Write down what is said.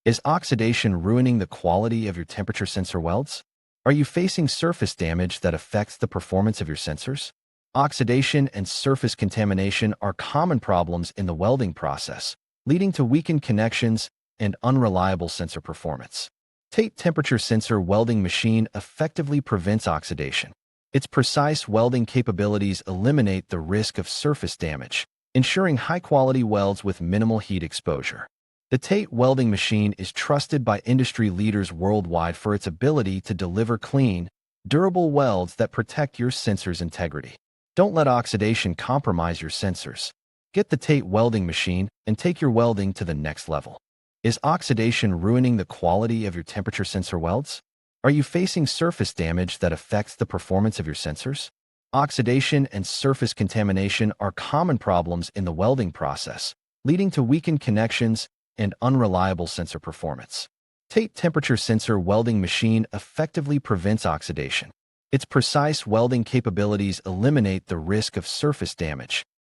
Is oxidation ruining the quality of your temperature sensor welds? Are you facing surface damage that affects the performance of your sensors? Oxidation and surface contamination are common problems in the welding process, leading to weakened connections and unreliable sensor performance. TATE temperature sensor welding machine effectively prevents oxidation. Its precise welding capabilities eliminate the risk of surface damage, ensuring high-quality welds with minimal heat exposure. The TATE welding machine is trusted by industry leaders worldwide for its ability to deliver clean, durable welds that protect your sensor's integrity. Don't let oxidation compromise your sensors. Get the TATE welding machine and take your welding to the next level. Is oxidation ruining the quality of your temperature sensor welds? Are you facing surface damage that affects the performance of your sensors? Oxidation and surface contamination are common problems in the welding process, leading to weakened connections and unreliable sensor performance. TATE temperature sensor welding machine effectively prevents oxidation. Its precise welding capabilities eliminate the risk of surface damage,